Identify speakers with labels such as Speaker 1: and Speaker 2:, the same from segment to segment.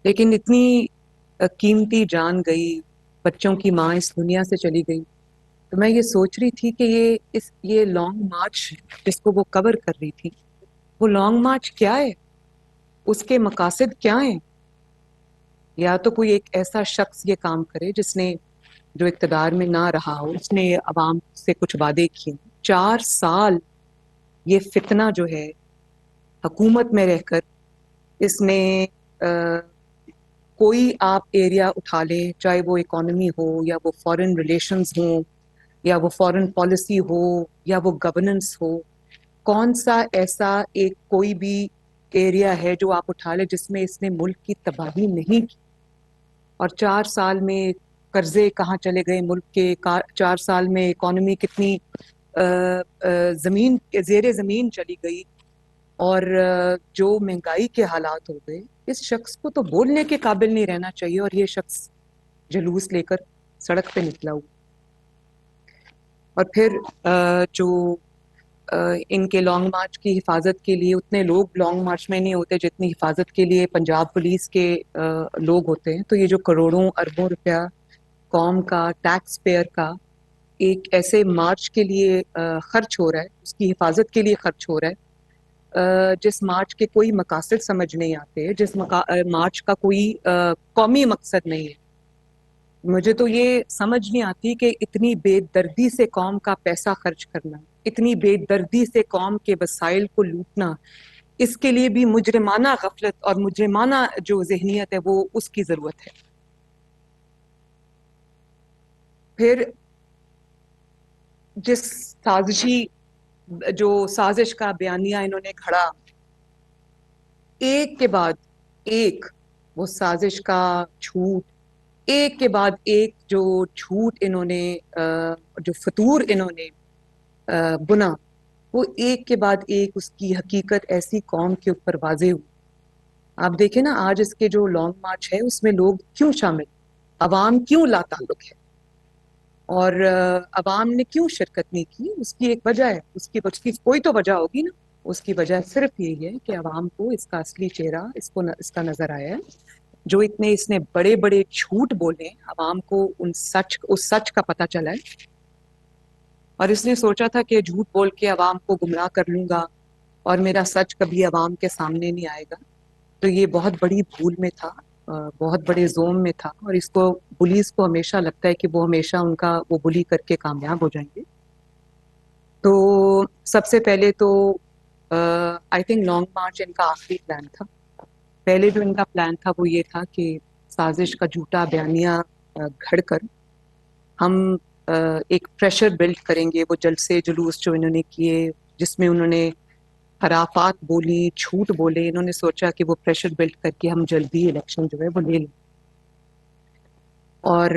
Speaker 1: لیکن اتنی قیمتی جان گئی، بچوں کی ماں اس دنیا سے چلی گئی. تو میں یہ سوچ رہی تھی کہ یہ لانگ مارچ جس کو وہ کور کر رہی تھی، وہ لانگ مارچ کیا ہے، اس کے مقاصد کیا ہیں. یا تو کوئی ایک ایسا شخص یہ کام کرے جس نے، جو اقتدار میں نہ رہا ہو، اس نے عوام سے کچھ وعدے کیے. 4 سال یہ فتنہ جو ہے حکومت میں رہ کر، اس نے کوئی آپ ایریا اٹھا لیں، چاہے وہ اکانومی ہو یا وہ فارن ریلیشنز ہوں یا وہ فارن پالیسی ہو یا وہ گورننس ہو، کون سا ایسا ایک کوئی بھی ایریا ہے جو آپ اٹھا لیں جس میں اس نے ملک کی تباہی نہیں کی. اور 4 سال میں قرضے کہاں چلے گئے ملک کے، 4 سال میں اکانومی کتنی زمین زیر زمین چلی گئی، اور جو مہنگائی کے حالات ہو گئے. اس شخص کو تو بولنے کے قابل نہیں رہنا چاہیے، اور یہ شخص جلوس لے کر سڑک پہ نکلا ہوا. اور پھر جو ان کے لانگ مارچ کی حفاظت کے لیے اتنے لوگ لانگ مارچ میں نہیں ہوتے جتنی حفاظت کے لیے پنجاب پولیس کے لوگ ہوتے ہیں. تو یہ جو کروڑوں اربوں روپیہ قوم کا، ٹیکس پیئر کا ایک ایسے مارچ کے لیے خرچ ہو رہا ہے، اس کی حفاظت کے لیے خرچ ہو رہا ہے، جس مارچ کے کوئی مقاصد سمجھ نہیں آتے، جس مارچ کا کوئی قومی مقصد نہیں ہے. مجھے تو یہ سمجھ نہیں آتی کہ اتنی بے دردی سے قوم کا پیسہ خرچ کرنا، اتنی بے دردی سے قوم کے وسائل کو لوٹنا، اس کے لیے بھی مجرمانہ غفلت اور مجرمانہ جو ذہنیت ہے وہ اس کی ضرورت ہے. پھر جس سازش کا بیانیہ انہوں نے گھڑا، ایک کے بعد ایک وہ سازش کا جھوٹ، ایک کے بعد ایک جو جھوٹ انہوں نے، جو فطور انہوں نے بنا، وہ ایک کے بعد ایک اس کی حقیقت ایسی قوم کے اوپر واضح ہوئی. آپ دیکھیں نا، آج اس کے جو لانگ مارچ ہے اس میں لوگ کیوں شامل، عوام کیوں لا تعلق ہے، اور عوام نے کیوں شرکت نہیں کی. اس کی ایک وجہ ہے، اس کی کوئی تو وجہ ہوگی نا. اس کی وجہ صرف یہی ہے کہ عوام کو اس کا اصلی چہرہ اس کا نظر آیا ہے. جو اس نے بڑے بڑے جھوٹ بولے، عوام کو اس سچ کا پتہ چلا ہے. اور اس نے سوچا تھا کہ جھوٹ بول کے عوام کو گمراہ کر لوں گا اور میرا سچ کبھی عوام کے سامنے نہیں آئے گا. تو یہ بہت بڑی بھول میں تھا، بہت بڑے زوم میں تھا. اور اس کو پولیس کو ہمیشہ لگتا ہے کہ وہ ہمیشہ ان کا وہ بلی کر کے کامیاب ہو جائیں گے. تو سب سے پہلے تو آئی تھنک لانگ مارچ ان کا آخری پلان تھا. پہلے جو ان کا پلان تھا وہ یہ تھا کہ سازش کا جھوٹا بیانیہ گھڑ کر ہم ایک پریشر بلڈ کریں گے. وہ جلسے جلوس جو انہوں نے کیے، جس میں انہوں نے خرافات بولی، جھوٹ بولے، انہوں نے سوچا کہ وہ پریشر بلڈ کر کے ہم جلدی الیکشن جو ہے وہ لے لیں. اور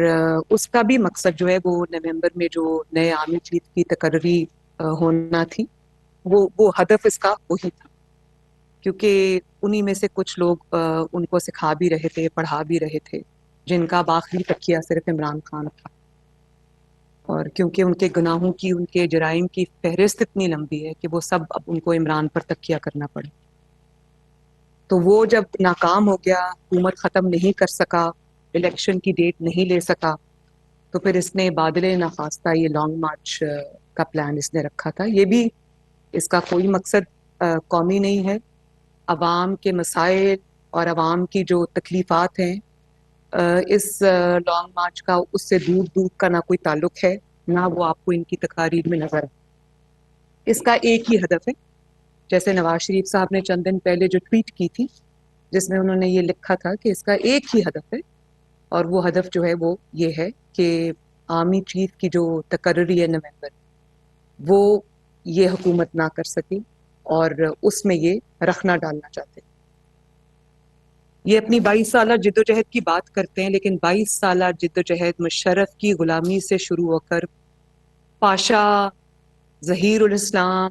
Speaker 1: اس کا بھی مقصد جو ہے وہ نومبر میں جو نئے عامی چیف کی تقرری ہونا تھی، وہ ہدف اس کا وہی تھا. کیونکہ انہی میں سے کچھ لوگ ان کو سکھا بھی رہے تھے، پڑھا بھی رہے تھے، جن کا آخری تکیہ صرف عمران خان تھا. اور کیونکہ ان کے گناہوں کی، ان کے جرائم کی فہرست اتنی لمبی ہے کہ وہ سب اب ان کو عمران پر تکیہ کرنا پڑے. تو وہ جب ناکام ہو گیا، حکومت ختم نہیں کر سکا، الیکشن کی ڈیٹ نہیں لے سکا، تو پھر اس نے بادل نخواستہ یہ لانگ مارچ کا پلان اس نے رکھا تھا. یہ بھی اس کا کوئی مقصد قومی نہیں ہے. عوام کے مسائل اور عوام کی جو تکلیفات ہیں، اس لانگ مارچ کا اس سے دور دور کا نہ کوئی تعلق ہے، نہ وہ آپ کو ان کی تقاریر میں نظر ہے. اس کا ایک ہی ہدف ہے. جیسے نواز شریف صاحب نے چند دن پہلے جو ٹویٹ کی تھی، جس میں انہوں نے یہ لکھا تھا کہ اس کا ایک ہی ہدف ہے، اور وہ ہدف جو ہے وہ یہ ہے کہ آرمی چیف کی جو تقرری ہے نومبر، وہ یہ حکومت نہ کر سکی، اور اس میں یہ رخنا ڈالنا چاہتے ہیں. یہ اپنی 22 سالہ جدوجہد کی بات کرتے ہیں، لیکن 22 سالہ جدوجہد مشرف کی غلامی سے شروع ہو کر پاشا، ظہیر الاسلام،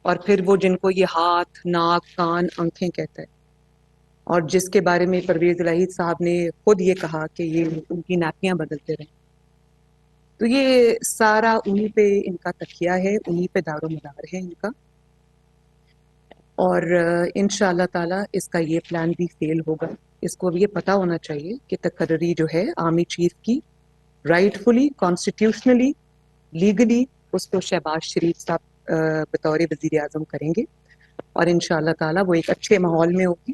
Speaker 1: اور پھر وہ جن کو یہ ہاتھ، ناک، کان، آنکھیں کہتا ہے، اور جس کے بارے میں پرویز الہی صاحب نے خود یہ کہا کہ یہ ان کی ناکیاں بدلتے رہیں. تو یہ سارا انہی پہ ان کا تکیہ ہے، انہی پہ دار و مدار ہے ان کا. اور انشاءاللہ تعالی اس کا یہ پلان بھی فیل ہوگا. اس کو یہ پتا ہونا چاہیے کہ تقرری جو ہے آرمی چیف کی رائٹفلی کانسٹیٹیوشنلی لیگلی اس کو شہباز شریف صاحب بطور وزیر اعظم کریں گے، اور انشاءاللہ تعالی وہ ایک اچھے ماحول میں ہوگی،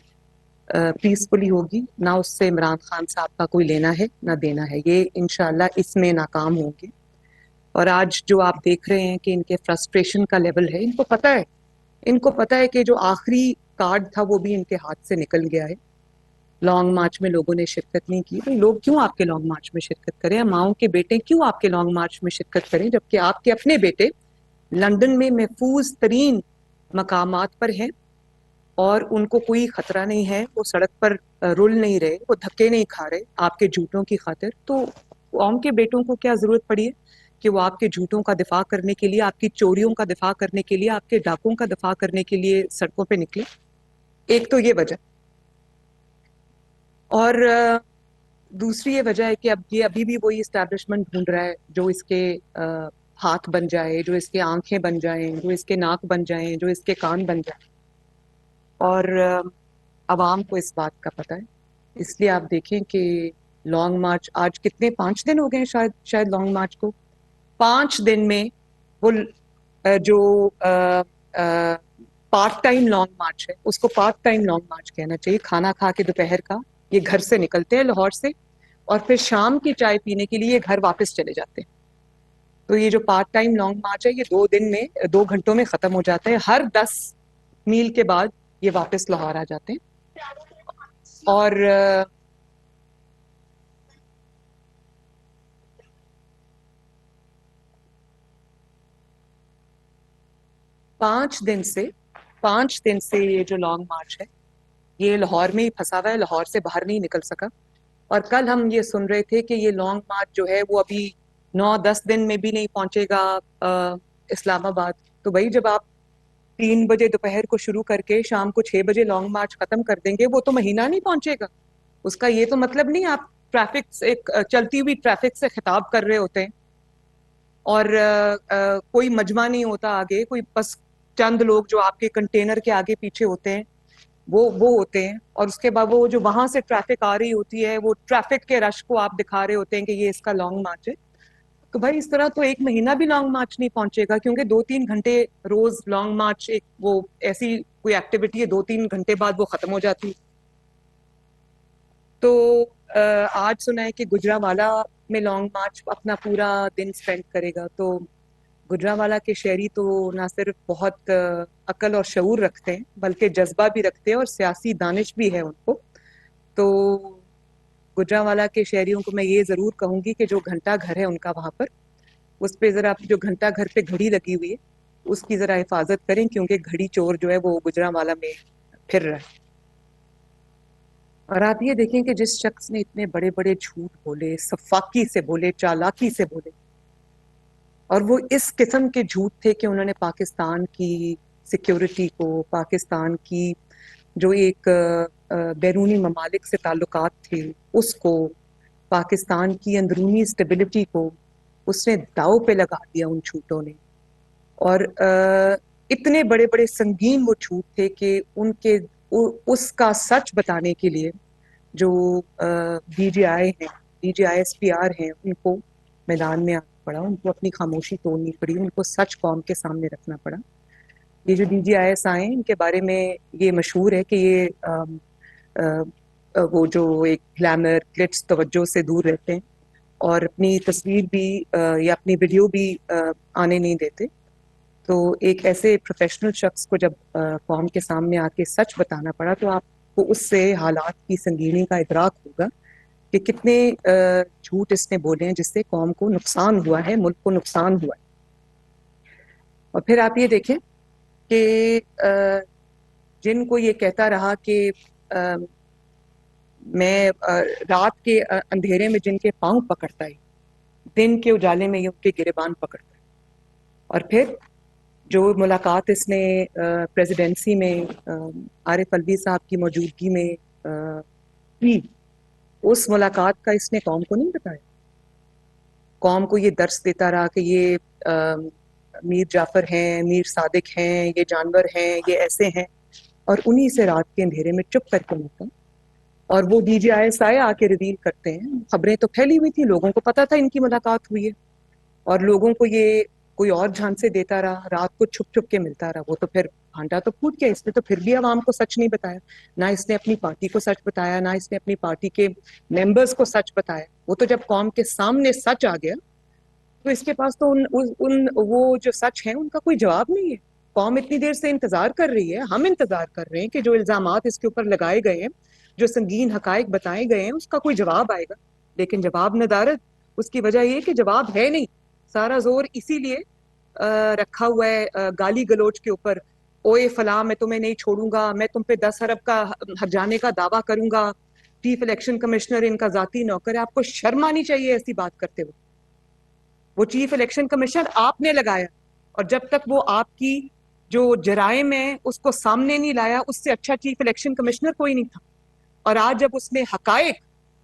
Speaker 1: پیسفلی ہوگی، نہ اس سے عمران خان صاحب کا کوئی لینا ہے نہ دینا ہے، یہ انشاءاللہ اس میں ناکام ہوں گے۔ اور آج جو آپ دیکھ رہے ہیں کہ ان کے فرسٹریشن کا لیول ہے، ان کو پتہ ہے کہ جو آخری کارڈ تھا وہ بھی ان کے ہاتھ سے نکل گیا ہے۔ لانگ مارچ میں لوگوں نے شرکت نہیں کی، بھائی لوگ کیوں آپ کے لانگ مارچ میں شرکت کریں؟ ماؤں کے بیٹے کیوں آپ کے لانگ مارچ میں شرکت کریں جبکہ آپ کے اپنے بیٹے لندن میں محفوظ ترین مقامات پر ہیں اور ان کو کوئی خطرہ نہیں ہے، وہ سڑک پر رول نہیں رہے، وہ دھکے نہیں کھا رہے آپ کے جھوٹوں کی خاطر۔ تو قوم کے بیٹوں کو کیا ضرورت پڑی ہے کہ وہ آپ کے جھوٹوں کا دفاع کرنے کے لیے، آپ کی چوریوں کا دفاع کرنے کے لیے، آپ کے ڈاکوں کا دفاع کرنے کے لیے سڑکوں پہ نکلے؟ ایک تو یہ وجہ، اور دوسری یہ وجہ ہے کہ اب یہ ابھی بھی وہی اسٹیبلشمنٹ ڈھونڈ رہا ہے جو اس کے ہاتھ بن جائے، جو اس کے آنکھیں بن جائیں، جو اس کے ناک بن جائیں، جو اس کے کان بن جائیں، اور عوام کو اس بات کا پتہ ہے۔ اس لیے آپ دیکھیں کہ لانگ مارچ آج کتنے 5 دن ہو گئے ہیں شاید لانگ مارچ کو، 5 دن میں وہ جو پارٹ ٹائم لانگ مارچ ہے اس کو پارٹ ٹائم لانگ مارچ کہنا چاہیے۔ کھانا کھا کے دوپہر کا یہ گھر سے نکلتے ہیں لاہور سے، اور پھر شام کی چائے پینے کے لیے گھر واپس چلے جاتے ہیں۔ تو یہ جو پارٹ ٹائم لانگ مارچ ہے یہ 2 دن میں 2 گھنٹوں میں ختم ہو جاتا ہے، ہر 10 میل کے بعد یہ واپس لاہور آ جاتے ہیں۔ اور 5 دن سے یہ جو لانگ مارچ ہے یہ لاہور میں ہی پھنسا ہوا ہے، لاہور سے باہر نہیں نکل سکا۔ اور کل ہم یہ سن رہے تھے کہ یہ لانگ مارچ جو ہے وہ ابھی 9-10 دن میں بھی نہیں پہنچے گا اسلام آباد۔ تو بھائی جب آپ 3 بجے دوپہر کو شروع کر کے شام کو 6 بجے لانگ مارچ ختم کر دیں گے، وہ تو مہینہ نہیں پہنچے گا۔ اس کا یہ تو مطلب نہیں آپ ٹریفک سے چلتی ہوئی ٹریفک سے خطاب کر رہے ہوتے ہیں اور کوئی مجمع نہیں ہوتا آگے، کوئی بس چند لوگ جو آپ کے کنٹینر کے آگے پیچھے ہوتے ہیں وہ ہوتے ہیں، اور اس کے بعد وہ جو وہاں سے ٹریفک آ رہی ہوتی ہے وہ ٹریفک کے رش کو آپ دکھا رہے ہوتے ہیں کہ یہ اس کا لانگ مارچ ہے۔ تو بھائی اس طرح تو 1 مہینہ بھی لانگ مارچ نہیں پہنچے گا، کیونکہ 2-3 گھنٹے روز لانگ مارچ ایک وہ ایسی کوئی ایکٹیویٹی ہے 2-3 گھنٹے بعد وہ ختم ہو جاتی ہے۔ تو آج سنا ہے کہ گجرانوالہ میں لانگ مارچ اپنا پورا دن سپینڈ کرے گا۔ تو گجرانوالہ کے شہری تو نہ صرف بہت عقل اور شعور رکھتے ہیں بلکہ جذبہ بھی رکھتے ہیں اور سیاسی دانش بھی ہے ان کو۔ تو گجرانوالہ کے شہریوں کو میں یہ ضرور کہوں گی کہ جو گھنٹہ گھر ہے ان کا وہاں پر، اس پہ ذرا جو گھنٹہ گھر پہ گھڑی لگی ہوئی ہے اس کی ذرا حفاظت کریں، کیونکہ گھڑی چور جو ہے وہ گجرانوالہ میں پھر رہا ہے۔ اور آپ یہ دیکھیں کہ جس شخص نے اتنے بڑے بڑے جھوٹ بولے، سفاکی سے بولے، چالاکی سے بولے، اور وہ اس قسم کے جھوٹ تھے کہ انہوں نے پاکستان کی سیکیورٹی کو، پاکستان کی جو ایک بیرونی ممالک سے تعلقات تھے اس کو، پاکستان کی اندرونی اسٹیبلٹی کو اس نے داؤ پہ لگا دیا ان جھوٹوں نے۔ اور اتنے بڑے بڑے سنگین وہ جھوٹ تھے کہ ان کے اس کا سچ بتانے کے لیے جو ڈی جی آئی ہیں، D G I S P R ہیں، ان کو میدان میں آنا پڑا، ان کو اپنی خاموشی توڑنی پڑی، ان کو سچ قوم کے سامنے رکھنا پڑا۔ یہ جو ڈی جی آئی ایس آئے ہیں ان کے بارے میں یہ مشہور ہے کہ یہ وہ جو ایک گلیمر گلٹس توجہ سے دور رہتے ہیں اور اپنی تصویر بھی یا اپنی ویڈیو بھی آنے نہیں دیتے۔ تو ایک ایسے پروفیشنل شخص کو جب قوم کے سامنے آ کے سچ بتانا پڑا تو آپ کو اس سے حالات کی سنگینی کا ادراک ہوگا کہ کتنے جھوٹ اس نے بولے ہیں جس سے قوم کو نقصان ہوا ہے، ملک کو نقصان ہوا ہے۔ اور پھر آپ یہ دیکھیں کہ جن کو یہ کہتا رہا کہ میں رات کے اندھیرے میں جن کے پاؤں پکڑتا ہے، دن کے اجالے میں یہ ان کے گریبان پکڑتا ہے، اور پھر جو ملاقات اس نے پریزیڈنسی میں عارف الوی صاحب کی موجودگی میں کی، اس ملاقات کا اس نے قوم کو نہیں بتایا۔ قوم کو یہ درس دیتا رہا کہ یہ میر جعفر ہیں، میر صادق ہیں، یہ جانور ہیں، یہ ایسے ہیں، اور انہی سے رات کے اندھیرے میں چپ کر کے نکلا۔ اور وہ D G I S I آ کے ریویل کرتے ہیں. خبریں تو پھیلی ہوئی تھی, لوگوں کو پتا تھا ان کی ملاقات ہوئی ہے, اور لوگوں کو یہ کوئی اور جھانسے دیتا رہا, رات کو چھپ چھپ کے ملتا رہا. وہ تو پھر بھانڈا تو پھوٹ گیا, اس نے تو پھر بھی عوام کو سچ نہیں بتایا. نہ اس نے اپنی پارٹی کو سچ بتایا, نہ اس نے اپنی پارٹی کے ممبرز کو سچ بتایا. وہ تو جب قوم کے سامنے سچ آ گیا تو اس کے پاس تو وہ جو سچ ہیں ان کا کوئی جواب نہیں ہے. قوم اتنی دیر سے انتظار کر رہی ہے, ہم انتظار کر رہے ہیں کہ جو الزامات اس کے اوپر لگائے گئے ہیں, جو سنگین حقائق بتائے گئے ہیں, اس کا کوئی جواب آئے گا. لیکن جواب ندارد. اس کی وجہ یہ کہ جواب ہے نہیں. سارا زور اسی لیے رکھا ہوا ہے گالی گلوچ کے اوپر. اوئے فلاں میں تمہیں نہیں چھوڑوں گا, میں تم پہ 10 ارب کا ہرجانے کا دعویٰ کروں گا, چیف الیکشن کمشنر ان کا ذاتی نوکر ہے. آپ کو شرم آنی چاہیے ایسی بات کرتے ہوئے. وہ چیف الیکشن کمشنر آپ نے لگایا, اور جب تک وہ آپ کی جو جرائم ہے اس کو سامنے نہیں لایا, اس سے اچھا چیف الیکشن کمشنر کوئی نہیں تھا. اور آج جب اس نے حقائق,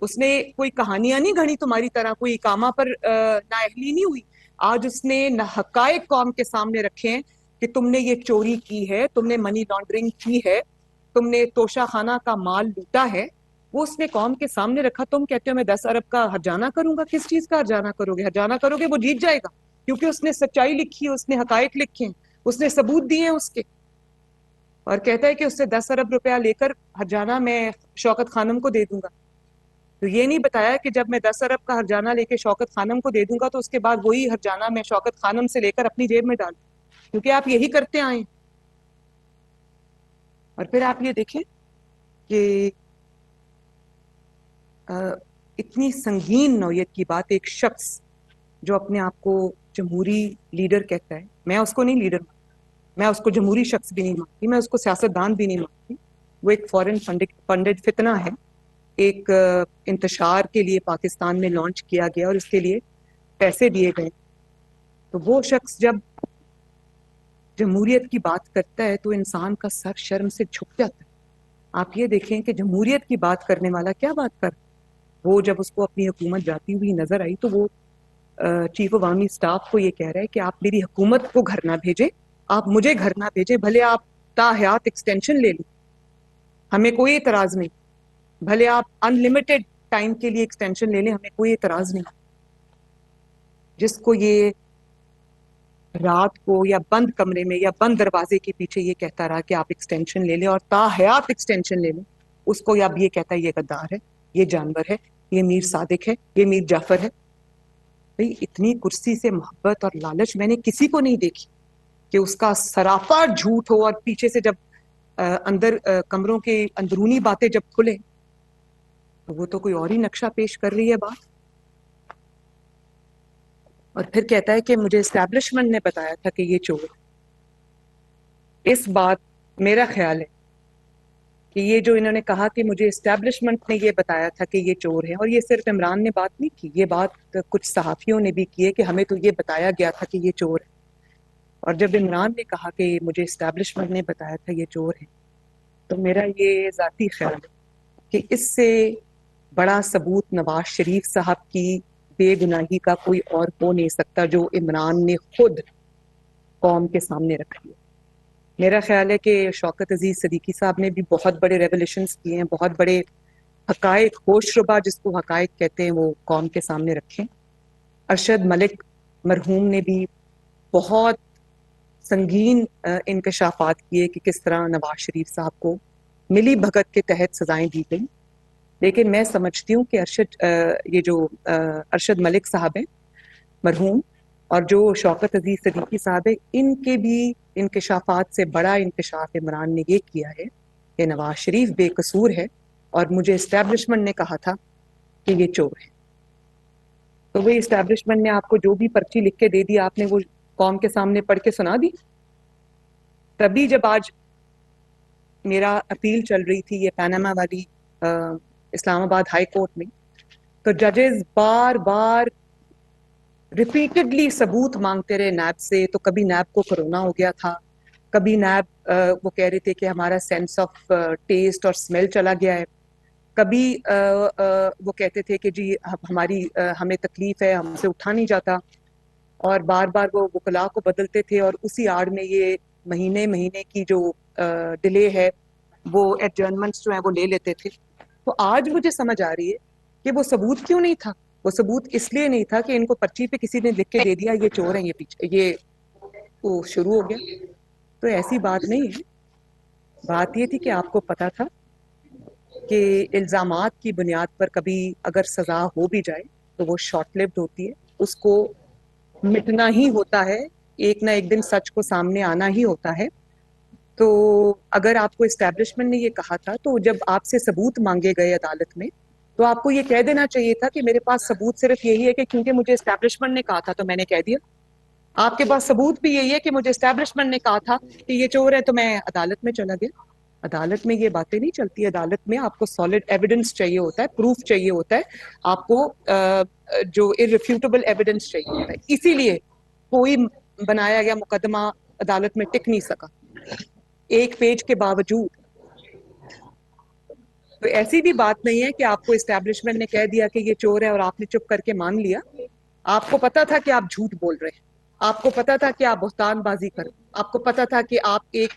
Speaker 1: اس نے کوئی کہانیاں نہیں گھڑی تمہاری طرح, کوئی اقامہ پر نااہلی نہیں ہوئی. آج اس نے حقائق قوم کے سامنے رکھے ہیں کہ تم نے یہ چوری کی ہے, تم نے منی لانڈرنگ کی ہے, تم نے توشہ خانہ کا مال لوٹا ہے. وہ اس نے قوم کے سامنے رکھا. تم کہتے ہو میں 10 ارب کا ہرجانہ کروں گا. کس چیز کا ہرجانہ کرو گے؟ ہرجانہ کرو گے وہ جیت جائے گا, کیونکہ اس نے سچائی لکھی ہے, اس نے حقائق لکھے ہیں, اس نے ثبوت دیے ہیں اس کے. اور کہتا ہے کہ اس سے 10 ارب روپیہ لے کر ہرجانہ میں شوکت خانم کو دے دوں گا. تو یہ نہیں بتایا کہ جب میں 10 ارب کا ہرجانہ لے کے شوکت خانم کو دے دوں گا تو اس کے بعد وہی ہرجانہ میں شوکت خانم سے لے کر اپنی جیب میں ڈال دوں, کیونکہ آپ یہی کرتے آئے. اور پھر آپ یہ دیکھیں کہ اتنی سنگین نوعیت کی بات, ایک شخص جو اپنے آپ کو جمہوری لیڈر کہتا ہے, میں اس کو نہیں لیڈر مانتی, میں اس کو جمہوری شخص بھی نہیں مانتی, میں اس کو سیاستدان بھی نہیں مانتی. وہ ایک فورن فنڈڈ فتنہ ہے, ایک انتشار کے لیے پاکستان میں لانچ کیا گیا اور اس کے لیے پیسے دیے گئے. تو وہ شخص جب جمہوریت کی بات کرتا ہے تو انسان کا سر شرم سے جھک جاتا ہے. آپ یہ دیکھیں کہ جمہوریت کی بات کرنے والا کیا بات کر, وہ جب اس کو اپنی حکومت جاتی ہوئی نظر آئی تو وہ چیف عوامی سٹاف کو یہ کہہ رہا ہے کہ آپ میری حکومت کو گھر نہ بھیجیں, آپ مجھے گھر نہ بھیجیں, بھلے آپ تا حیات ایکسٹینشن لے لیں, ہمیں کوئی اعتراض نہیں, بھلے آپ ان لمیٹڈ ٹائم کے لیے ایکسٹینشن لے لیں, ہمیں کوئی اعتراض نہیں. جس کو یہ رات کو یا بند کمرے میں یا بند دروازے کے پیچھے یہ کہتا رہا کہ آپ ایکسٹینشن لے لیں اور تا حیات ایکسٹینشن لے لیں, اس کو اب یہ کہتا ہے یہ غدار ہے, یہ جانور ہے, یہ میر صادق ہے, یہ میر جعفر ہے. بھئی اتنی کرسی سے محبت اور لالچ میں نے کسی کو نہیں دیکھی کہ اس کا سراپا جھوٹ ہو, اور پیچھے سے جب اندر کمروں کے اندرونی باتیں جب کھلے تو وہ تو کوئی اور ہی نقشہ پیش کر رہی ہے بات. اور پھر کہتا ہے کہ مجھے اسٹیبلشمنٹ نے بتایا تھا کہ یہ چور. اس بات میرا خیال ہے کہ یہ جو انہوں نے کہا کہ مجھے اسٹیبلشمنٹ نے یہ بتایا تھا کہ یہ چور ہے, اور یہ صرف عمران نے بات نہیں کی, یہ بات کچھ صحافیوں نے بھی کی ہے کہ ہمیں تو یہ بتایا گیا تھا کہ یہ چور ہے. اور جب عمران نے کہا کہ مجھے اسٹیبلشمنٹ نے بتایا تھا یہ چور ہے, تو میرا یہ ذاتی خیال ہے کہ اس سے بڑا ثبوت نواز شریف صاحب کی بے گناہی کا کوئی اور ہو نہیں سکتا جو عمران نے خود قوم کے سامنے رکھی ہے. میرا خیال ہے کہ شوکت عزیز صدیقی صاحب نے بھی بہت بڑے ریولیشنز کیے ہیں, بہت بڑے حقائق, ہوش ربا جس کو حقائق کہتے ہیں, وہ قوم کے سامنے رکھے. ارشد ملک مرحوم نے بھی بہت سنگین انکشافات کیے کہ کس طرح نواز شریف صاحب کو ملی بھگت کے تحت سزائیں دی گئیں. لیکن میں سمجھتی ہوں کہ یہ جو ارشد ملک صاحب ہیں مرحوم, اور جو شوکت عزیز صدیقی صاحب ہیں, ان کے بھی انکشافات سے بڑا انکشاف عمران نے یہ کیا ہے کہ نواز شریف بے قصور ہے, اور مجھے اسٹیبلشمنٹ نے کہا تھا کہ یہ چور ہے. تو وہی اسٹیبلشمنٹ نے آپ کو جو بھی پرچی لکھ کے دے دی, آپ نے وہ قوم کے سامنے پڑھ کے سنا دی. تبھی جب آج میرا اپیل چل رہی تھی یہ پاناما والی اسلام آباد ہائی کورٹ میں, تو ججز بار بار ریپیٹڈلی ثبوت مانگتے رہے نیب سے. تو کبھی نیب کو کرونا ہو گیا تھا, کبھی نیب وہ کہہ رہے تھے کہ ہمارا سینس آف ٹیسٹ اور اسمیل چلا گیا ہے, کبھی وہ کہتے تھے کہ جی ہمیں تکلیف ہے, ہم سے اٹھا نہیں جاتا, اور بار بار وہ وکلاء کو بدلتے تھے, اور اسی آڑ میں یہ مہینے کی جو ڈیلے ہے وہ ایڈجرنمنٹس جو ہیں وہ لے لیتے تھے. تو آج مجھے سمجھ آ رہی ہے کہ وہ ثبوت کیوں نہیں تھا. وہ ثبوت اس لیے نہیں تھا کہ ان کو پرچی پہ کسی نے لکھ کے دے دیا یہ چور ہیں, یہ پیچھے یہ وہ شروع ہو گیا. تو ایسی بات نہیں ہے. بات یہ تھی کہ آپ کو پتا تھا کہ الزامات کی بنیاد پر کبھی اگر سزا ہو بھی جائے تو وہ شارٹ لیوڈ ہوتی ہے, اس کو مٹنا ہی ہوتا ہے, ایک نہ ایک دن سچ کو سامنے آنا ہی ہوتا ہے. تو اگر آپ کو اسٹیبلشمنٹ نے یہ کہا تھا تو جب آپ سے ثبوت مانگے گئے عدالت میں تو آپ کو یہ کہہ دینا چاہیے تھا کہ میرے پاس ثبوت صرف یہی ہے کہ کیونکہ مجھے اسٹیبلشمنٹ نے کہا تھا تو میں نے کہہ دیا. آپ کے پاس ثبوت بھی یہی ہے کہ مجھے اسٹیبلشمنٹ نے کہا تھا کہ یہ چور ہے تو میں عدالت میں چلا گیا. عدالت میں یہ باتیں نہیں چلتی. عدالت میں آپ کو سالڈ ایویڈنس چاہیے ہوتا ہے, پروف چاہیے ہوتا ہے, آپ کو جو irrefutable ایویڈنس چاہیے ہوتا ہے. اسی لیے کوئی بنایا گیا مقدمہ عدالت میں ٹک نہیں سکا ایک پیج کے باوجود. تو ایسی بھی بات نہیں ہے کہ آپ کو اسٹیبلشمنٹ نے کہہ دیا کہ یہ چور ہے اور آپ نے چپ کر کے مان لیا. آپ کو پتا تھا کہ آپ جھوٹ بول رہے ہیں, آپ کو پتا تھا کہ آپ بہتان بازی کر, آپ کو پتا تھا کہ آپ ایک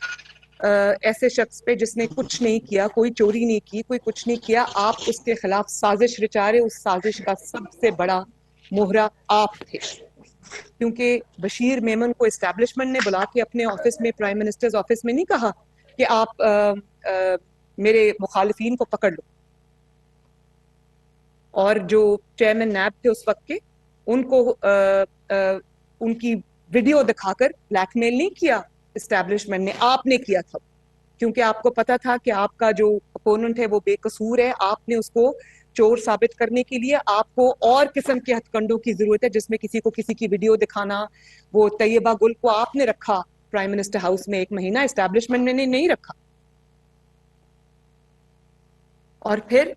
Speaker 1: ایسے شخص پہ جس نے کچھ نہیں کیا, کوئی چوری نہیں کی, کوئی کچھ نہیں کیا, آپ اس کے خلاف سازش رچا رہے. اس سازش کا سب سے بڑا مہرا آپ تھے, کیونکہ بشیر میمن کو اسٹیبلشمنٹ نے بلا کے اپنے آفس میں, پرائم منسٹرز آفس میں نہیں کہا کہ آپ میرے مخالفین کو پکڑ لو, اور جو چیئرمین نیب تھے اس وقت کے ان کو ان کی ویڈیو دکھا کر بلیک میل نہیں کیا اسٹیبلشمنٹ نے, آپ نے کیا تھا. کیونکہ آپ کو پتا تھا کہ آپ کا جو اپوننٹ ہے وہ بے قصور ہے. آپ نے اس کو چور ثابت کرنے کے لیے آپ کو اور قسم کے ہتھ کنڈوں کی ضرورت ہے, جس میں کسی کو کسی کی ویڈیو دکھانا. وہ طیبہ گل کو آپ نے رکھا پرائم منسٹر ہاؤس میں 1 مہینہ, اسٹیبلشمنٹ نے نہیں رکھا. اور پھر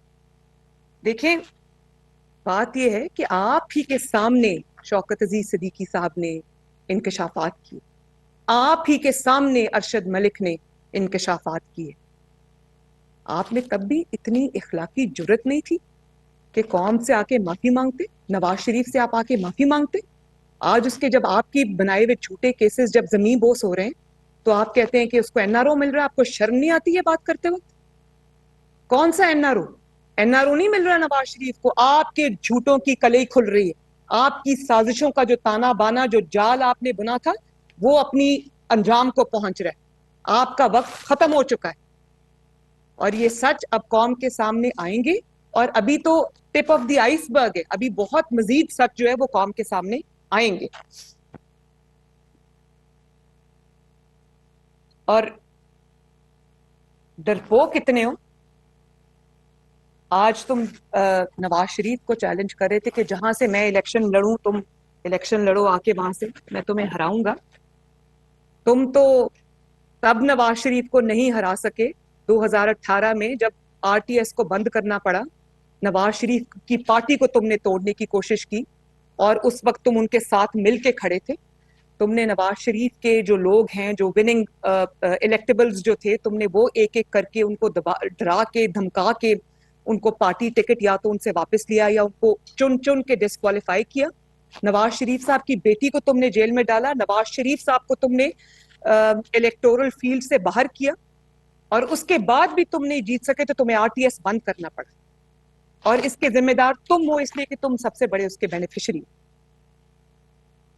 Speaker 1: دیکھیں بات یہ ہے کہ آپ ہی کے سامنے شوکت عزیز صدیقی صاحب نے انکشافات کی, آپ ہی کے سامنے ارشد ملک نے انکشافات کیے. آپ نے تب بھی اتنی اخلاقی جرت نہیں تھی کہ قوم سے آ کے معافی مانگتے, نواز شریف سے آپ آ کے معافی مانگتے. آج اس کے جب آپ کی بنائے ہوئے جھوٹے کیسز جب زمین بوس ہو رہے ہیں تو آپ کہتے ہیں کہ اس کو NRO مل رہا ہے. آپ کو شرم نہیں آتی ہے بات کرتے وقت؟ کون سا NRO نہیں مل رہا نواز شریف کو. آپ کے جھوٹوں کی کلئی کھل رہی ہے. آپ کی سازشوں کا جو تانا بانا, جو جال آپ نے بنا تھا, وہ اپنی انجام کو پہنچ رہا ہے. آپ کا وقت ختم ہو چکا ہے, اور یہ سچ اب قوم کے سامنے آئیں گے. اور ابھی تو ٹپ آف دی آئس برگ ہے, ابھی بہت مزید سچ جو ہے وہ قوم کے سامنے آئیں گے. اور ڈرپوک کتنے ہو. آج تم نواز شریف کو چیلنج کر رہے تھے کہ جہاں سے میں الیکشن لڑوں تم الیکشن لڑو آ کے, وہاں سے میں تمہیں ہراؤں گا. تم تو تب نواز شریف کو نہیں ہرا سکے 2018 میں جب RTS کو بند کرنا پڑا. نواز شریف کی پارٹی کو تم نے توڑنے کی کوشش کی, اور اس وقت تم ان کے ساتھ مل کے کھڑے تھے. تم نے نواز شریف کے جو لوگ ہیں, جو وننگ الیکٹیبلز جو تھے, تم نے وہ ایک ایک کر کے ان کو ڈرا کے دھمکا کے ان کو پارٹی ٹکٹ یا تو ان سے واپس لیا یا ان کو چن چن کے ڈسکوالیفائی کیا. نواز شریف صاحب کی بیٹی کو تم نے جیل میں ڈالا. نواز شریف صاحب کو تم نے الیکٹورل فیلڈ سے باہر کیا, اور اس کے بعد بھی تم نہیں جیت سکے تو تمہیں RTS بند کرنا پڑا. اور اس کے ذمہ دار تم ہو, اس لیے کہ تم سب سے بڑے اس کے بینیفیشری.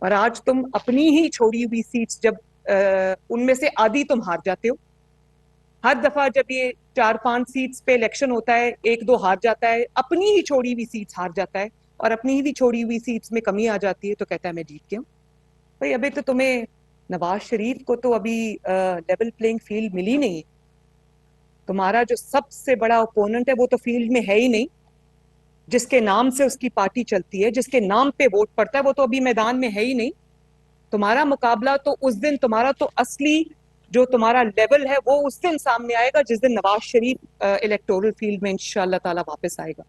Speaker 1: اور آج تم اپنی ہی چھوڑی ہوئی سیٹس, جب ان میں سے آدھی تم ہار جاتے ہو. ہر دفعہ جب یہ 4-5 سیٹس پہ الیکشن ہوتا ہے 1-2 ہار جاتا ہے, اپنی ہی چھوڑی ہوئی سیٹس ہار جاتا ہے, اور اپنی ہی چھوڑی ہوئی سیٹس میں کمی آ جاتی ہے تو کہتا ہے میں جیت گیا ہوں. بھائی ابھی تو تمہیں نواز شریف کو تو ابھی لیول پلینگ فیلڈ ملی نہیں. تمہارا جو سب سے بڑا اپوننٹ ہے وہ تو فیلڈ میں ہے ہی نہیں. جس کے نام سے اس کی پارٹی چلتی ہے, جس کے نام پہ ووٹ پڑتا ہے, وہ تو ابھی میدان میں ہے ہی نہیں. تمہارا مقابلہ تو اس دن, تمہارا تو اصلی جو تمہارا لیول ہے وہ اس دن سامنے آئے گا جس دن نواز شریف الیکٹورل فیلڈ میں انشاءاللہ تعالی واپس آئے گا,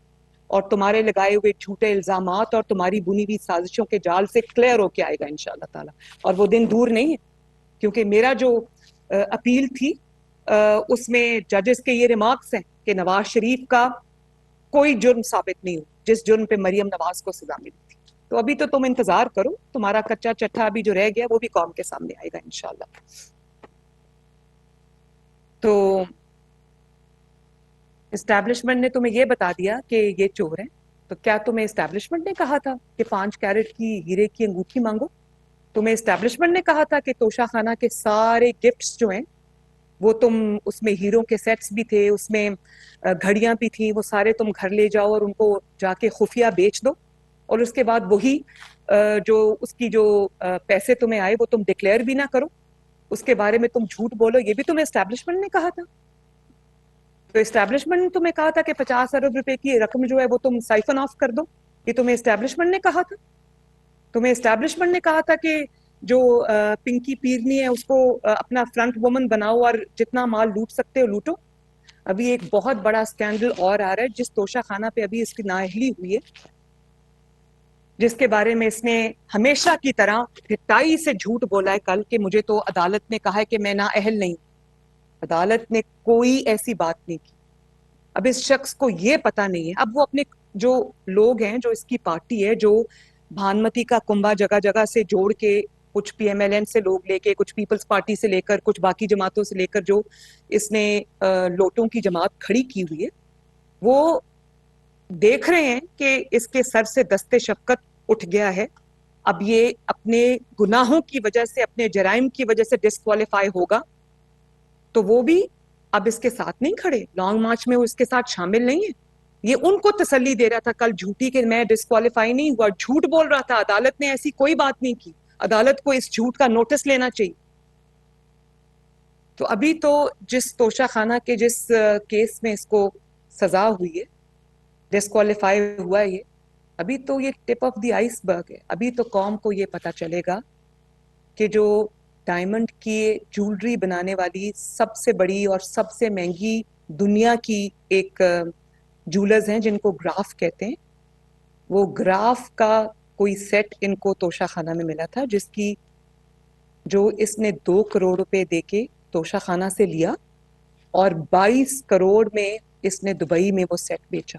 Speaker 1: اور تمہارے لگائے ہوئے جھوٹے الزامات اور تمہاری بنی ہوئی سازشوں کے جال سے کلیئر ہو کے آئے گا انشاءاللہ تعالی. اور وہ دن دور نہیں ہے, کیونکہ میرا جو اپیل تھی اس میں ججز کے یہ ریمارکس ہیں کہ نواز شریف کا کوئی جرم ثابت نہیں ہو جس جرم پہ مریم نواز کو سزا ملی تھی. تو ابھی تو تم انتظار کرو, تمہارا کچا چٹھا ابھی جو رہ گیا وہ بھی قوم کے سامنے آئے گا انشاءاللہ. تو اسٹیبلشمنٹ نے تمہیں یہ بتا دیا کہ یہ چور ہیں، تو کیا تمہیں اسٹیبلشمنٹ نے کہا تھا کہ 5 کیرٹ کی ہیرے کی انگوٹھی مانگو؟ تمہیں اسٹیبلشمنٹ نے کہا تھا کہ توشہ خانہ کے سارے گفٹس جو ہیں وہ تم، اس میں ہیروں کے سیٹس بھی تھے، اس میں گھڑیاں بھی تھیں، وہ سارے تم گھر لے جاؤ اور ان کو جا کے خفیہ بیچ دو، اور اس کے بعد وہی جو اس کی جو پیسے تمہیں آئے وہ تم ڈکلیئر بھی نہ کرو، اس کے بارے میں تم جھوٹ بولو، یہ بھی تمہیں اسٹیبلشمنٹ نے کہا تھا؟ تو اسٹیبلشمنٹ نے تمہیں کہا تھا کہ 50 ارب روپے کی رقم جو ہے وہ تم سائفن آف کر دو، یہ تمہیں اسٹیبلشمنٹ نے کہا تھا؟ تمہیں اسٹیبلشمنٹ نے کہا تھا کہ جو پنکی پیرنی ہے اس کو اپنا فرنٹ وومن بناؤ اور جتنا مال لوٹ سکتے ہو لوٹو؟ ابھی ایک بہت بڑا اسکینڈل اور آ رہا ہے جس توشہ خانہ پہ ابھی اس کی نااہلی ہوئی ہے، جس کے بارے میں اس نے ہمیشہ کی طرح گھٹائی سے جھوٹ بولا ہے کل کہ مجھے تو عدالت نے کہا ہے کہ میں نااہل نہیں۔ عدالت نے کوئی ایسی بات نہیں کی۔ اب اس شخص کو یہ پتا نہیں ہے، اب وہ اپنے جو لوگ ہیں، جو اس کی پارٹی ہے، جو بھانمتی کا کنبا جگہ جگہ سے جوڑ کے، کچھ پی ایم ایل این سے لوگ لے کے، کچھ پیپلز پارٹی سے لے کر، کچھ باقی جماعتوں سے لے کر جو اس نے لوٹوں کی جماعت کھڑی کی ہوئی ہے، وہ دیکھ رہے ہیں کہ اس کے سر سے دست شفقت اٹھ گیا ہے، اب یہ اپنے گناہوں کی وجہ سے، اپنے جرائم کی وجہ سے ڈسکوالیفائی ہوگا، تو وہ بھی اب اس کے ساتھ نہیں کھڑے، لانگ مارچ میں وہ اس کے ساتھ شامل نہیں ہے۔ یہ ان کو تسلی دے رہا تھا کل جھوٹی کہ میں ڈسکوالیفائی نہیں ہوا، جھوٹ بول رہا تھا، عدالت نے ایسی کوئی بات نہیں کی، عدالت کو اس جھوٹ کا نوٹس لینا چاہیے۔ تو ابھی تو جس توشہ خانہ کے جس کیس میں اس کو سزا ہوئی ہے، ڈسکوالیفائی ہوا ہے، یہ ابھی تو یہ ٹپ آف دی آئس برگ ہے۔ ابھی تو قوم کو یہ پتا چلے گا کہ جو ڈائمنڈ کی جولری بنانے والی سب سے بڑی اور سب سے مہنگی دنیا کی ایک جولرز ہیں جن کو گراف کہتے ہیں، وہ گراف کا کوئی سیٹ ان کو توشہ خانہ میں ملا تھا، جس کی جو اس نے 2 کروڑ روپے دے کے توشہ خانہ سے لیا، اور 22 کروڑ میں اس نے دبئی میں وہ سیٹ بیچا۔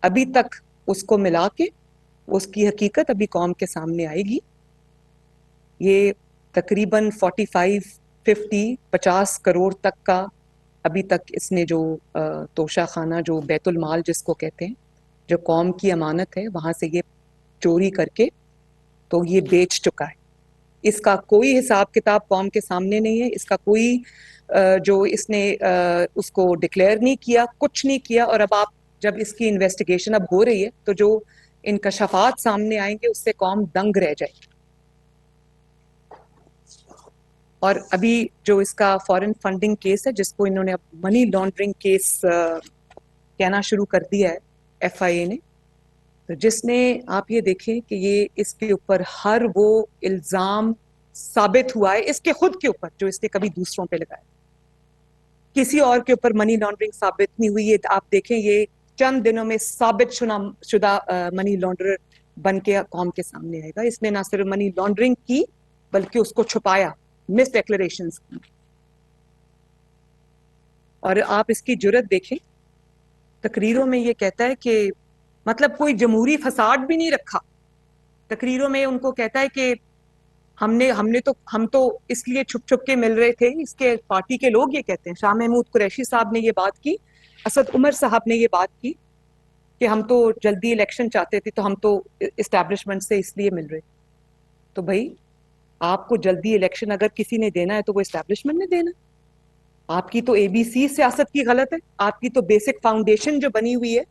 Speaker 1: ابھی تک اس کو ملا کے اس کی حقیقت ابھی قوم کے سامنے آئے گی۔ یہ تقریباً 50 کروڑ تک کا ابھی تک اس نے جو توشہ خانہ، جو بیت المال جس کو کہتے ہیں، جو قوم کی امانت ہے، وہاں سے یہ چوری کر کے تو یہ بیچ چکا ہے۔ اس کا کوئی حساب کتاب قوم کے سامنے نہیں ہے، اس کا کوئی جو اس نے اس کو ڈکلیئر نہیں کیا، کچھ نہیں کیا، اور اب آپ جب اس کی انویسٹیگیشن اب ہو رہی ہے تو جو انکشافات سامنے آئیں گے اس سے قوم دنگ رہ جائے گی۔ اور ابھی جو اس کا فورن فنڈنگ کیس ہے، جس کو انہوں نے اب منی لانڈرنگ کیس کہنا شروع کر دیا ہے ایف آئی اے نے، تو جس نے آپ یہ دیکھیں کہ یہ اس کے اوپر ہر وہ الزام ثابت ہوا ہے، اس کے خود کے اوپر جو اس نے کبھی دوسروں پہ لگایا، کسی اور کے اوپر منی لانڈرنگ ثابت نہیں ہوئی ہے۔ آپ دیکھیں یہ چند دنوں میں ثابت شدہ منی لانڈرر بن کے قوم کے سامنے آئے گا۔ اس نے نہ صرف منی لانڈرنگ کی بلکہ اس کو چھپایا، مس ڈیکلریشنز کی۔ اور آپ اس کی جرت دیکھیں، تقریروں میں یہ کہتا ہے کہ مطلب کوئی جمہوری فساد بھی نہیں رکھا، تقریروں میں ان کو کہتا ہے کہ ہم تو اس لیے چھپ چھپ کے مل رہے تھے، اس کے پارٹی کے لوگ یہ کہتے ہیں، شاہ محمود قریشی صاحب نے یہ بات کی، اسد عمر صاحب نے یہ بات کی کہ ہم تو جلدی الیکشن چاہتے تھے تو ہم تو اسٹیبلشمنٹ سے اس لیے مل رہے۔ تو بھائی آپ کو جلدی الیکشن اگر کسی نے دینا ہے تو وہ اسٹیبلشمنٹ نے دینا۔ آپ کی تو اے بی سی سیاست کی غلط ہے، آپ کی تو بیسک فاؤنڈیشن جو بنی ہوئی ہے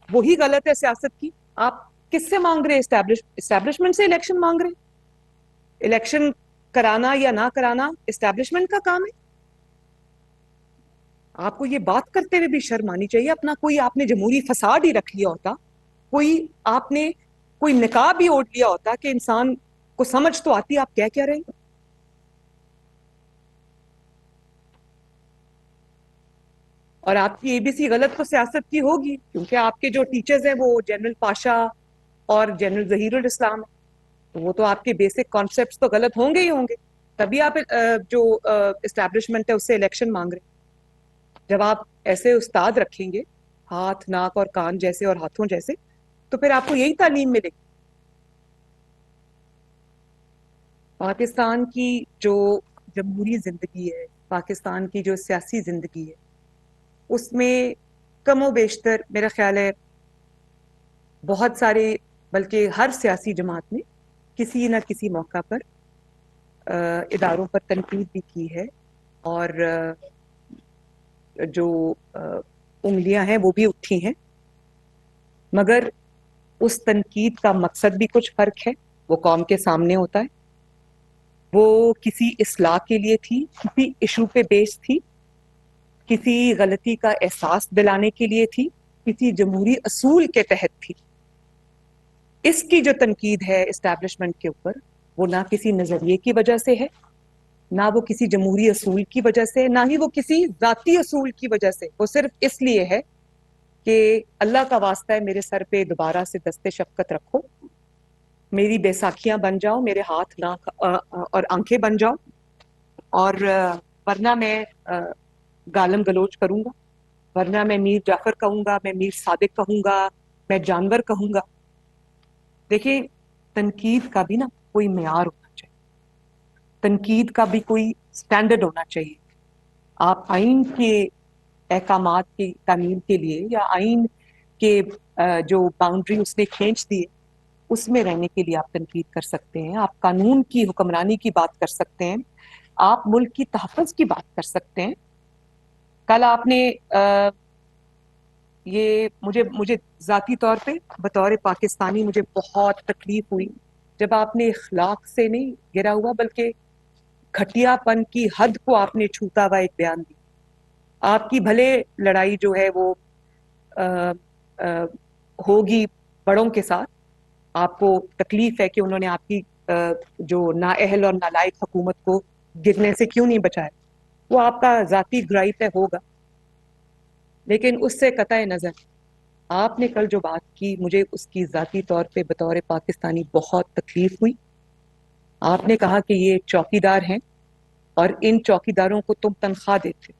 Speaker 1: وہی غلط ہے سیاست کی۔ آپ کس سے مانگ رہے؟ اسٹیبلشمنٹ سے الیکشن مانگ رہے؟ الیکشن کرانا یا نہ کرانا اسٹیبلشمنٹ کا کام ہے۔ آپ کو یہ بات کرتے ہوئے بھی شرم آنی چاہیے، اپنا کوئی آپ نے جمہوری فساد ہی رکھ لیا ہوتا، کوئی آپ نے کوئی نقاب ہی اوڑھ لیا ہوتا کہ انسان کو سمجھ تو آتی آپ کیا رہے ہیں۔ اور آپ کی اے بی سی غلط تو سیاست کی ہوگی، کیونکہ آپ کے جو ٹیچرز ہیں وہ جنرل پاشا اور جنرل ظہیر الاسلام ہیں، تو وہ تو آپ کے بیسک کانسیپٹس تو غلط ہوں گے ہی ہوں گے، تبھی آپ جو اسٹیبلشمنٹ ہے اس سے الیکشن مانگ رہے ہیں۔ جب آپ ایسے استاد رکھیں گے ہاتھ، ناک اور کان جیسے اور ہاتھوں جیسے، تو پھر آپ کو یہی تعلیم ملے گی۔ پاکستان کی جو جمہوری زندگی ہے، پاکستان کی جو سیاسی زندگی ہے، اس میں کم و بیشتر میرا خیال ہے بہت سارے بلکہ ہر سیاسی جماعت نے کسی نہ کسی موقع پر اداروں پر تنقید بھی کی ہے اور جو انگلیاں ہیں وہ بھی اٹھی ہیں، مگر اس تنقید کا مقصد بھی کچھ فرق ہے، وہ قوم کے سامنے ہوتا ہے، وہ کسی اصلاح کے لیے تھی، کسی ایشو پہ بیس تھی، کسی غلطی کا احساس دلانے کے لیے تھی، کسی جمہوری اصول کے تحت تھی۔ اس کی جو تنقید ہے اسٹیبلشمنٹ کے اوپر، وہ نہ کسی نظریے کی وجہ سے ہے، نہ وہ کسی جمہوری اصول کی وجہ سے، نہ ہی وہ کسی ذاتی اصول کی وجہ سے، وہ صرف اس لیے ہے کہ اللہ کا واسطہ ہے میرے سر پہ دوبارہ سے دست شفقت رکھو، میری بیساکھیاں بن جاؤ، میرے ہاتھ ناک اور آنکھیں بن جاؤ، اور ورنہ میں گالم گلوچ کروں گا، ورنہ میں میر جعفر کہوں گا، میں میر صادق کہوں گا، میں جانور کہوں گا۔ دیکھیں، تنقید کا بھی نا کوئی معیار ہونا چاہیے، تنقید کا بھی کوئی سٹینڈرڈ ہونا چاہیے۔ آپ آئین کے احکامات کی تعمیل کے لیے یا آئین کے جو باؤنڈری اس نے کھینچ دی ہے اس میں رہنے کے لیے آپ تنقید کر سکتے ہیں، آپ قانون کی حکمرانی کی بات کر سکتے ہیں، آپ ملک کی تحفظ کی بات کر سکتے ہیں۔ کل آپ نے یہ مجھے ذاتی طور پہ بطور پاکستانی مجھے بہت تکلیف ہوئی جب آپ نے اخلاق سے نہیں گرا ہوا بلکہ گھٹیا پن کی حد کو آپ نے چھوتا ہوا ایک بیان دی۔ آپ کی بھلے لڑائی جو ہے وہ ہوگی بڑوں کے ساتھ، آپ کو تکلیف ہے کہ انہوں نے آپ کی جو نااہل اور نالائق حکومت کو گرنے سے کیوں نہیں بچایا، وہ آپ کا ذاتی گرائپ ہے، ہوگا، لیکن اس سے قطع نظر آپ نے کل جو بات کی مجھے اس کی ذاتی طور پہ بطور پاکستانی بہت تکلیف ہوئی۔ آپ نے کہا کہ یہ چوکیدار ہیں اور ان چوکیداروں کو تم تنخواہ دیتے،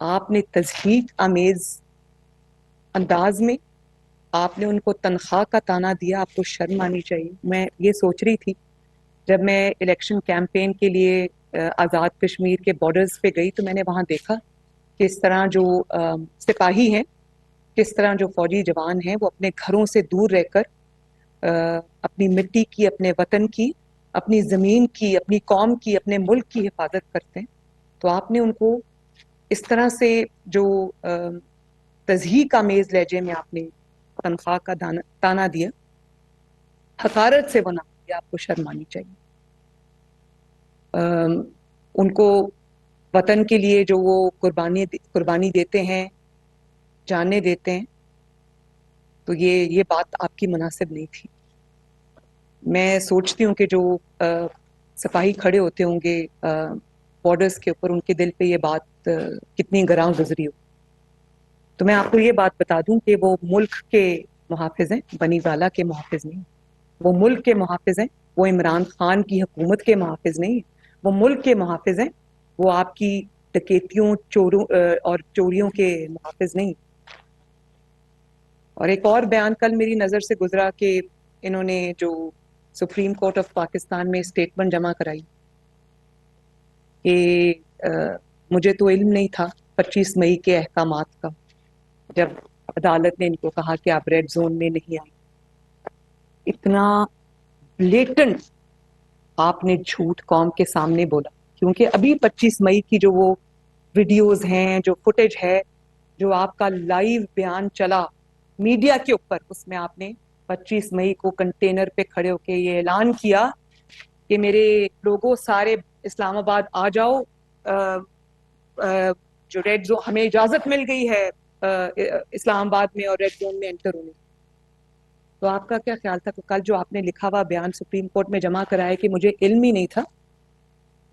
Speaker 1: آپ نے تضحیک آمیز انداز میں آپ نے ان کو تنخواہ کا تانا دیا۔ آپ کو شرم آنی چاہیے۔ میں یہ سوچ رہی تھی جب میں الیکشن کیمپین کے لیے آزاد کشمیر کے بارڈرز پہ گئی تو میں نے وہاں دیکھا کہ اس طرح جو سپاہی ہیں، کس طرح جو فوجی جوان ہیں وہ اپنے گھروں سے دور رہ کر اپنی مٹی کی، اپنے وطن کی، اپنی زمین کی، اپنی قوم کی، اپنے ملک کی حفاظت کرتے ہیں۔ تو آپ نے ان کو اس طرح سے جو تضحیک آمیز لہجے میں آپ نے تنخواہ کا تانا دیا، حقارت سے وہ نام دیا، آپ کو شرم آنی چاہیے۔ ان کو وطن کے لیے جو وہ قربانی دیتے ہیں، جانیں دیتے ہیں، تو یہ بات آپ کی مناسب نہیں تھی۔ میں سوچتی ہوں کہ جو سپاہی کھڑے ہوتے ہوں گے بارڈرز کے اوپر، ان کے دل پہ یہ بات کتنی گراں گزری ہو۔ تو میں آپ کو یہ بات بتا دوں کہ وہ ملک کے محافظ ہیں، بنی والا کے محافظ نہیں، وہ ملک کے محافظ ہیں، وہ عمران خان کی حکومت کے محافظ نہیں، وہ ملک کے محافظ ہیں، وہ آپ کی ڈکیتیوں، چوروں اور چوریوں کے محافظ نہیں۔ اور ایک اور بیان کل میری نظر سے گزرا کہ انہوں نے جو سپریم کورٹ آف پاکستان میں اسٹیٹمنٹ جمع کرائی کہ مجھے تو علم نہیں تھا 25 مئی کے احکامات کا، جب عدالت نے ان کو کہا کہ آپ ریڈ زون میں نہیں آئے۔ اتنا بلیٹنٹ آپ نے جھوٹ قوم کے سامنے بولا، کیونکہ ابھی 25 مئی کی جو وہ ویڈیوز ہیں، جو فوٹیج ہے، جو آپ کا لائیو بیان چلا میڈیا کے اوپر، اس میں آپ نے 25 مئی کو کنٹینر پہ کھڑے ہو کے یہ اعلان کیا کہ میرے لوگوں سارے اسلام آباد آ جاؤ، جو ریڈ زون ہمیں اجازت مل گئی ہے اسلام آباد میں اور ریڈ زون میں انٹر ہونے۔ تو آپ کا کیا خیال تھا کہ کل جو آپ نے لکھا ہوا بیان سپریم کورٹ میں جمع کرایا کہ مجھے علم ہی نہیں تھا،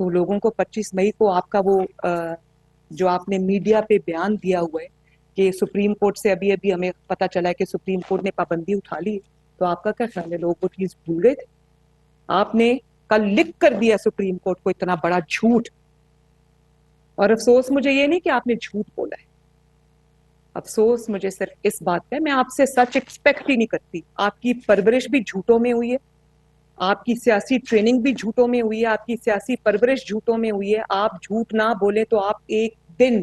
Speaker 1: تو لوگوں کو 25 مئی کو آپ کا وہ جو آپ نے میڈیا پہ بیان دیا ہوا ہے کہ سپریم کورٹ سے ابھی ہمیں پتہ چلا ہے کہ سپریم کورٹ نے پابندی اٹھا لی، تو آپ کا کیا خیال ہے لوگ وہ چیز بھول گئے تھے؟ آپ نے کل لکھ کر دیا سپریم کورٹ کو اتنا بڑا جھوٹ، اور افسوس مجھے یہ نہیں کہ آپ نے جھوٹ بولا ہے، افسوس مجھے صرف اس بات پہ، میں آپ سے سچ ایکسپیکٹ ہی نہیں کرتی۔ آپ کی پرورش بھی جھوٹوں میں ہوئی ہے، آپ کی سیاسی ٹریننگ بھی جھوٹوں میں ہوئی ہے، آپ کی سیاسی پرورش جھوٹوں میں ہوئی ہے۔ آپ جھوٹ نہ بولیں تو آپ ایک دن